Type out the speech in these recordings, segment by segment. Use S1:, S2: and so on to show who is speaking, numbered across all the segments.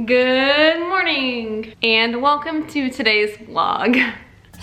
S1: Good morning and welcome to today's vlog.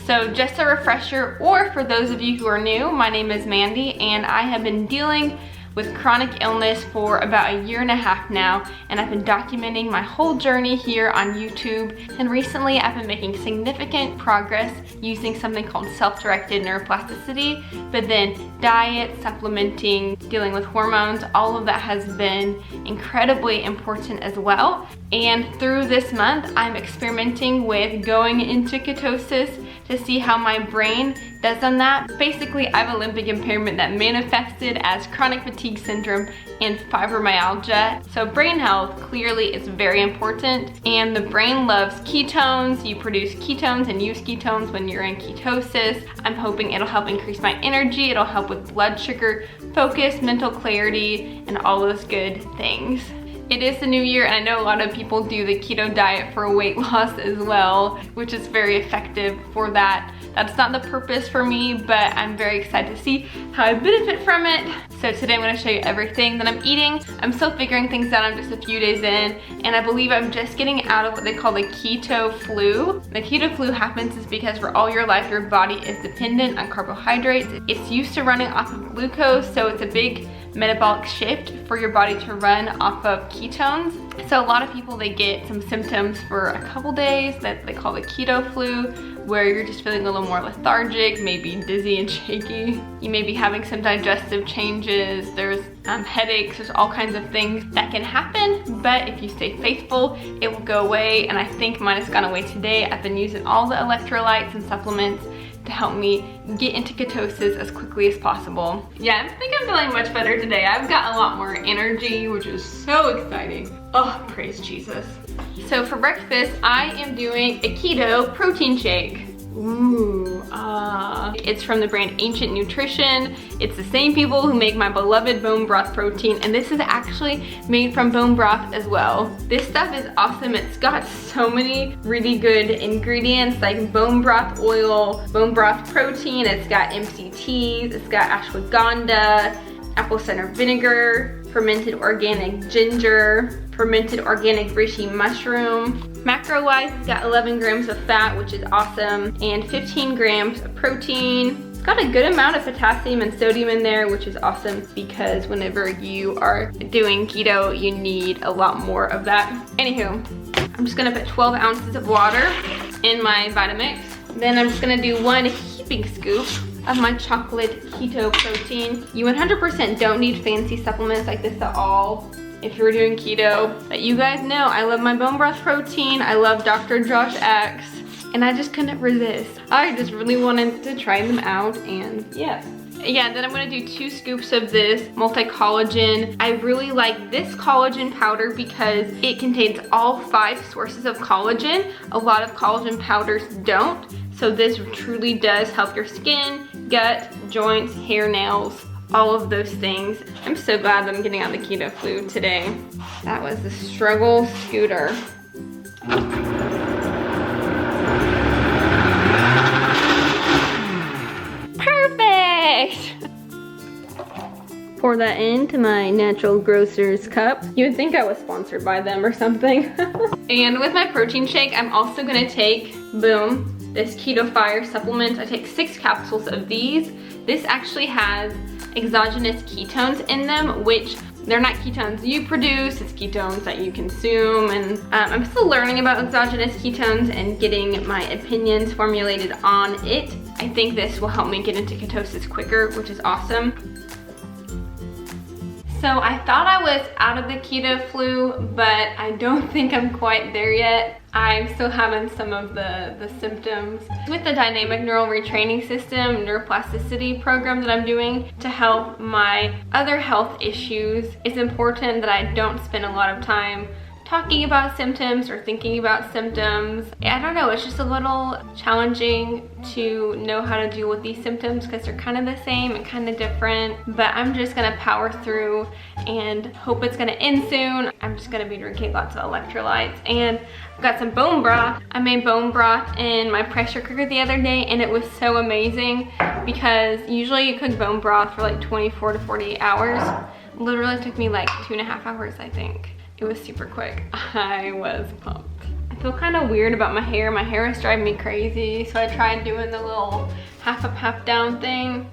S1: So just a refresher, or for those of you who are new, my name is Mandy and I have been dealing with chronic illness for about a year and a half now, and I've been documenting my whole journey here on YouTube. And recently I've been making significant progress using something called self-directed neuroplasticity, but then diet, supplementing, dealing with hormones, all of that has been incredibly important as well. And through this month, I'm experimenting with going into ketosis to see how my brain does on that. Basically, I have a limbic impairment that manifested as chronic fatigue syndrome and fibromyalgia. So brain health clearly is very important, and the brain loves ketones. You produce ketones and use ketones when you're in ketosis. I'm hoping it'll help increase my energy, it'll help with blood sugar, focus, mental clarity, and all those good things. It is the new year, and I know a lot of people do the keto diet for weight loss as well, which is very effective for that. That's not the purpose for me, but I'm very excited to see how I benefit from it. So today I'm gonna show you everything that I'm eating. I'm still figuring things out, I'm just a few days in, and I believe I'm just getting out of what they call the keto flu. The keto flu happens is because for all your life, your body is dependent on carbohydrates. It's used to running off of glucose, so it's a big metabolic shift for your body to run off of ketones. So a lot of people, they get some symptoms for a couple days that they call the keto flu, where you're just feeling a little more lethargic, maybe dizzy and shaky. You may be having some digestive changes, there's headaches, there's all kinds of things that can happen, but if you stay faithful, it will go away, and I think mine has gone away today. I've been using all the electrolytes and supplements to help me get into ketosis as quickly as possible. Yeah, I think I'm feeling much better today. I've got a lot more energy, which is so exciting. Oh, praise Jesus. So for breakfast, I am doing a keto protein shake. It's from the brand Ancient Nutrition. It's the same people who make my beloved bone broth protein, and this is actually made from bone broth as well. This stuff is awesome. It's got so many really good ingredients like bone broth oil, bone broth protein, it's got MCTs, it's got ashwagandha, apple cider vinegar, fermented organic ginger, fermented organic reishi mushroom. Macro-wise, it's got 11 grams of fat, which is awesome, and 15 grams of protein. It's got a good amount of potassium and sodium in there, which is awesome because whenever you are doing keto, you need a lot more of that. Anywho, I'm just gonna put 12 ounces of water in my Vitamix. Then I'm just gonna do 1 heaping scoop of my chocolate keto protein. You 100% don't need fancy supplements like this at all if you're doing keto. But you guys know I love my bone broth protein, I love Dr. Josh X, and I just couldn't resist. I just really wanted to try them out, and yeah. Yeah, then I'm gonna do 2 scoops of this multi-collagen. I really like this collagen powder because it contains all 5 sources of collagen. A lot of collagen powders don't. So this truly does help your skin, gut, joints, hair, nails, all of those things. I'm so glad that I'm getting out the keto flu today. That was the struggle scooter. Perfect! Pour that into my Natural Grocers cup. You would think I was sponsored by them or something. And with my protein shake, I'm also gonna take, boom, this Keto Fire supplement. I take 6 capsules of these. This actually has exogenous ketones in them, which they're not ketones you produce, it's ketones that you consume. And I'm still learning about exogenous ketones and getting my opinions formulated on it. I think this will help me get into ketosis quicker, which is awesome. So I thought I was out of the keto flu, but I don't think I'm quite there yet. I'm still having some of the symptoms. With the dynamic neural retraining system, neuroplasticity program that I'm doing to help my other health issues, it's important that I don't spend a lot of time talking about symptoms or thinking about symptoms. I don't know, it's just a little challenging to know how to deal with these symptoms because they're kind of the same and kind of different, but I'm just gonna power through and hope it's gonna end soon. I'm just gonna be drinking lots of electrolytes, and I've got some bone broth. I made bone broth in my pressure cooker the other day, and it was so amazing because usually you cook bone broth for like 24 to 48 hours. Literally took me like 2.5 hours, I think. It was super quick. I was pumped. I feel kind of weird about my hair. My hair is driving me crazy. So I tried doing the little half up, half down thing.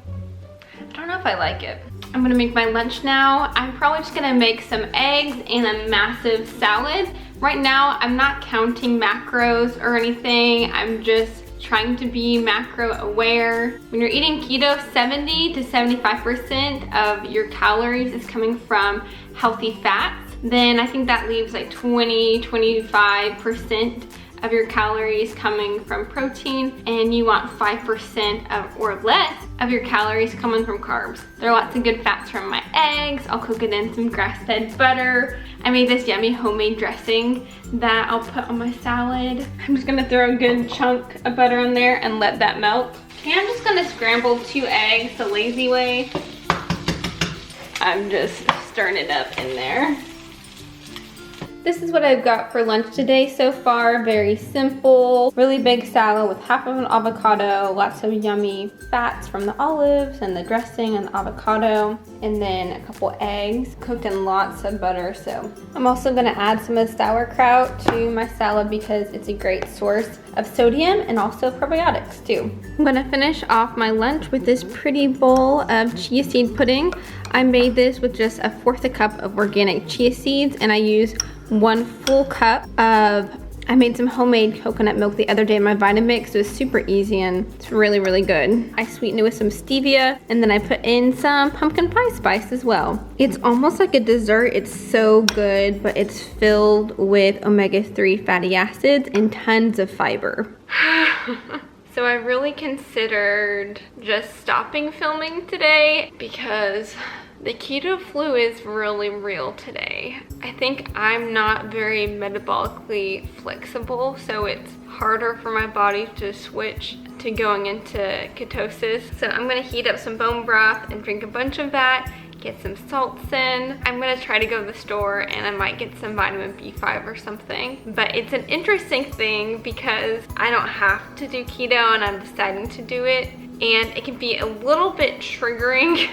S1: I don't know if I like it. I'm gonna make my lunch now. I'm probably just gonna make some eggs and a massive salad. Right now, I'm not counting macros or anything. I'm just trying to be macro aware. When you're eating keto, 70 to 75% of your calories is coming from healthy fats. Then I think that leaves like 25% of your calories coming from protein, and you want 5% or less of your calories coming from carbs. There are lots of good fats from my eggs. I'll cook it in some grass-fed butter. I made this yummy homemade dressing that I'll put on my salad. I'm just gonna throw a good chunk of butter in there and let that melt. And I'm just gonna scramble 2 eggs the lazy way. I'm just stirring it up in there. This is what I've got for lunch today so far. Very simple, really big salad with half of an avocado, lots of yummy fats from the olives and the dressing and the avocado, and then a couple eggs cooked in lots of butter. So I'm also gonna add some of the sauerkraut to my salad because it's a great source of sodium and also probiotics too. I'm gonna finish off my lunch with this pretty bowl of chia seed pudding. I made this with just 1/4 cup of organic chia seeds, and I use 1 full cup of, I made some homemade coconut milk the other day in my Vitamix. It was super easy and it's really, really good. I sweetened it with some stevia, and then I put in some pumpkin pie spice as well. It's almost like a dessert. It's so good, but it's filled with omega-3 fatty acids and tons of fiber. So I really considered just stopping filming today because the keto flu is really real today. I think I'm not very metabolically flexible, so it's harder for my body to switch to going into ketosis. So I'm gonna heat up some bone broth and drink a bunch of that, get some salts in. I'm gonna try to go to the store and I might get some vitamin B5 or something. But it's an interesting thing because I don't have to do keto and I'm deciding to do it. And it can be a little bit triggering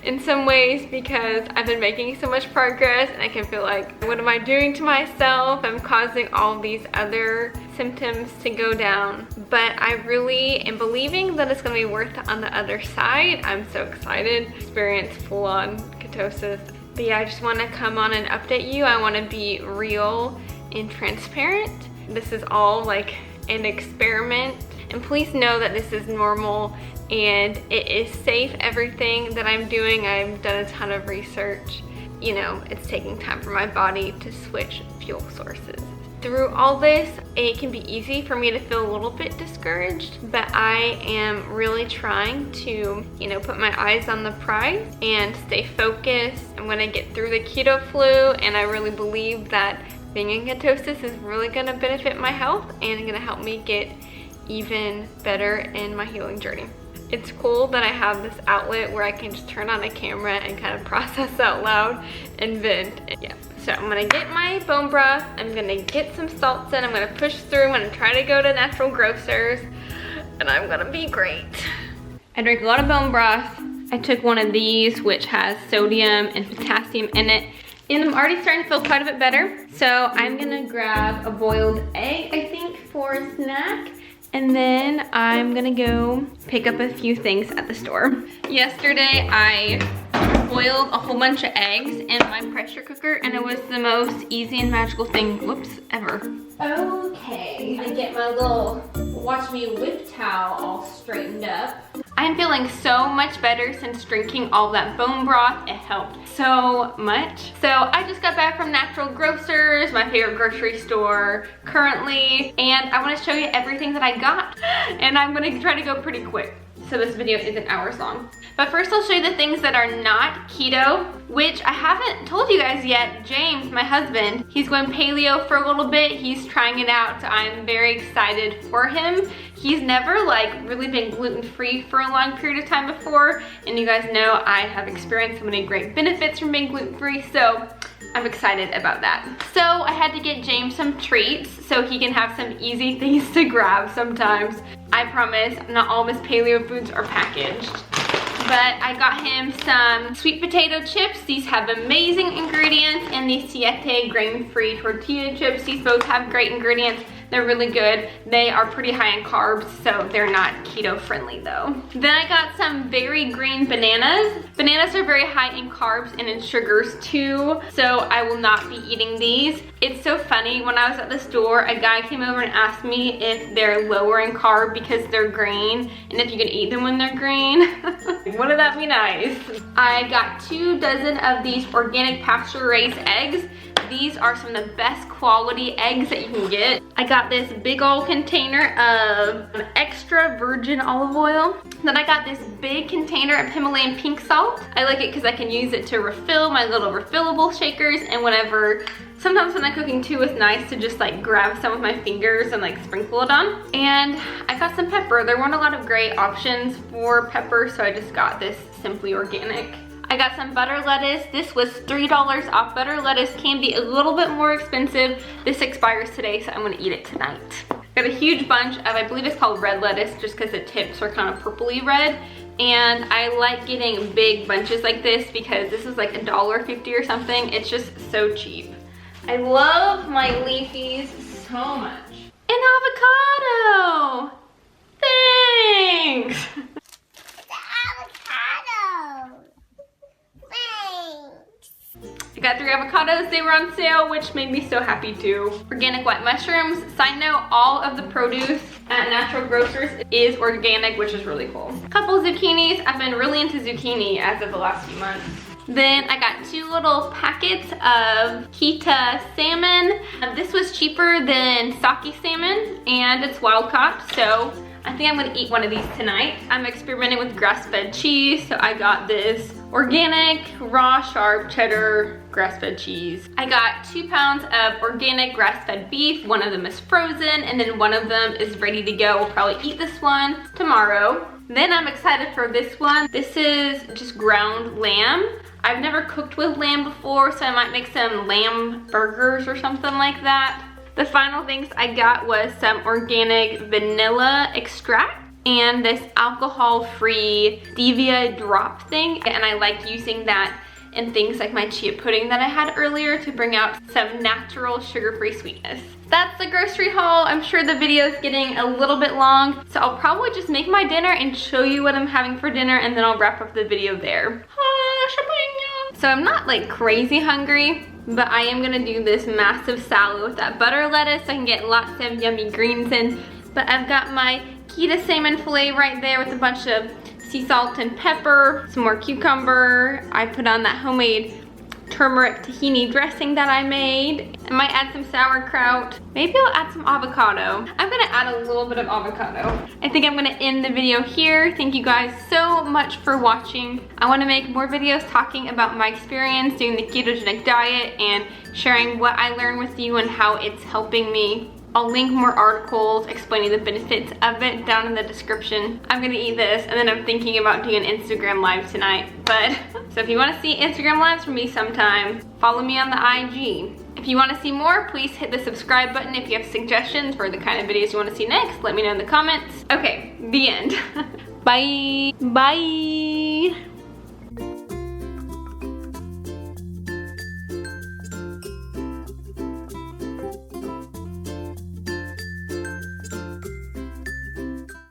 S1: in some ways because I've been making so much progress and I can feel like, what am I doing to myself? I'm causing all these other symptoms to go down. But I really am believing that it's gonna be worth it on the other side. I'm so excited to experience full-on ketosis. But yeah, I just wanna come on and update you. I wanna be real and transparent. This is all like an experiment. And please know that this is normal and it is safe, everything that I'm doing. I've done a ton of research. You know, it's taking time for my body to switch fuel sources. Through all this, it can be easy for me to feel a little bit discouraged, but I am really trying to, you know, put my eyes on the prize and stay focused. I'm gonna get through the keto flu, and I really believe that being in ketosis is really gonna benefit my health and gonna help me get even better in my healing journey. It's cool that I have this outlet where I can just turn on a camera and kind of process out loud and vent. Yeah, so I'm gonna get my bone broth, I'm gonna get some salts in, I'm gonna push through, I'm gonna try to go to natural grocers, and I'm gonna be great. I drink a lot of bone broth. I took one of these, which has sodium and potassium in it, and I'm already starting to feel quite a bit better. So I'm gonna grab a boiled egg, I think, for a snack. And then I'm gonna go pick up a few things at the store. Yesterday, I boiled a whole bunch of eggs in my pressure cooker, and it was the most easy and magical thing, ever. Okay, I get my little watch me whip towel all straightened up. I'm feeling so much better since drinking all that bone broth. It helped so much. So I just got back from Natural Grocers, my favorite grocery store currently, and I want to show you everything that I got. And I'm gonna try to go pretty quick, so this video isn't hours long. But first I'll show you the things that are not keto, which I haven't told you guys yet. James, my husband, he's going paleo for a little bit. He's trying it out, so I'm very excited for him. He's never like really been gluten-free for a long period of time before, and you guys know I have experienced so many great benefits from being gluten-free, so I'm excited about that. So I had to get James some treats so he can have some easy things to grab sometimes. I promise not all of his paleo foods are packaged. but I got him some sweet potato chips. These have amazing ingredients, and these Siete grain-free tortilla chips. These both have great ingredients. They're really good. They are pretty high in carbs, so they're not keto friendly though. Then I got some very green bananas. Bananas are very high in carbs and in sugars too, so I will not be eating these. It's so funny, when I was at the store, a guy came over and asked me if they're lower in carb because they're green, and if you can eat them when they're green. Wouldn't that be nice? I got 2 dozen of these organic pasture-raised eggs. These are some of the best quality eggs that you can get. I got this big old container of extra virgin olive oil. Then I got this big container of Himalayan pink salt. I like it because I can use it to refill my little refillable shakers, and whenever, sometimes when I'm cooking too, it's nice to just like grab some with my fingers and like sprinkle it on. And I got some pepper. There weren't a lot of great options for pepper, so I just got this Simply Organic. I got some butter lettuce. This was $3 off. Butter lettuce can be a little bit more expensive. This expires today, so I'm gonna eat it tonight. Got a huge bunch of, I believe it's called red lettuce, just because the tips are kind of purpley red. And I like getting big bunches like this because this is like $1.50 or something. It's just so cheap. I love my leafies so much. An avocado! Thanks! I got 3 avocados. They were on sale, which made me so happy too. Organic white mushrooms. Side note, all of the produce at Natural Grocers is organic, which is really cool. A couple zucchinis. I've been really into zucchini as of the last few months. Then I got 2 little packets of Keto salmon. This was cheaper than sake salmon, and it's wild caught, so I think I'm gonna eat one of these tonight. I'm experimenting with grass-fed cheese, so I got this organic, raw, sharp cheddar grass-fed cheese. I got 2 pounds of organic grass-fed beef. One of them is frozen, and then one of them is ready to go. We'll probably eat this one tomorrow. Then I'm excited for this one. This is just ground lamb. I've never cooked with lamb before, so I might make some lamb burgers or something like that. The final things I got was some organic vanilla extract and this alcohol-free stevia drop thing. And I like using that in things like my chia pudding that I had earlier to bring out some natural sugar-free sweetness. That's the grocery haul. I'm sure the video is getting a little bit long, so I'll probably just make my dinner and show you what I'm having for dinner, and then I'll wrap up the video there. So I'm not like crazy hungry, but I am gonna do this massive salad with that butter lettuce so I can get lots of yummy greens in. But I've got my keto salmon fillet right there with a bunch of sea salt and pepper, some more cucumber. I put on that homemade turmeric tahini dressing that I made. I might add some sauerkraut. Maybe I'll add some avocado. I'm gonna add a little bit of avocado. I think I'm gonna end the video here. Thank you guys so much for watching. I wanna make more videos talking about my experience doing the ketogenic diet and sharing what I learned with you and how it's helping me. I'll link more articles explaining the benefits of it down in the description. I'm gonna eat this, and then I'm thinking about doing an Instagram live tonight. But, so if you wanna see Instagram lives from me sometime, follow me on the IG. If you wanna see more, please hit the subscribe button. If you have suggestions for the kind of videos you wanna see next, let me know in the comments. Okay, the end. Bye. Bye.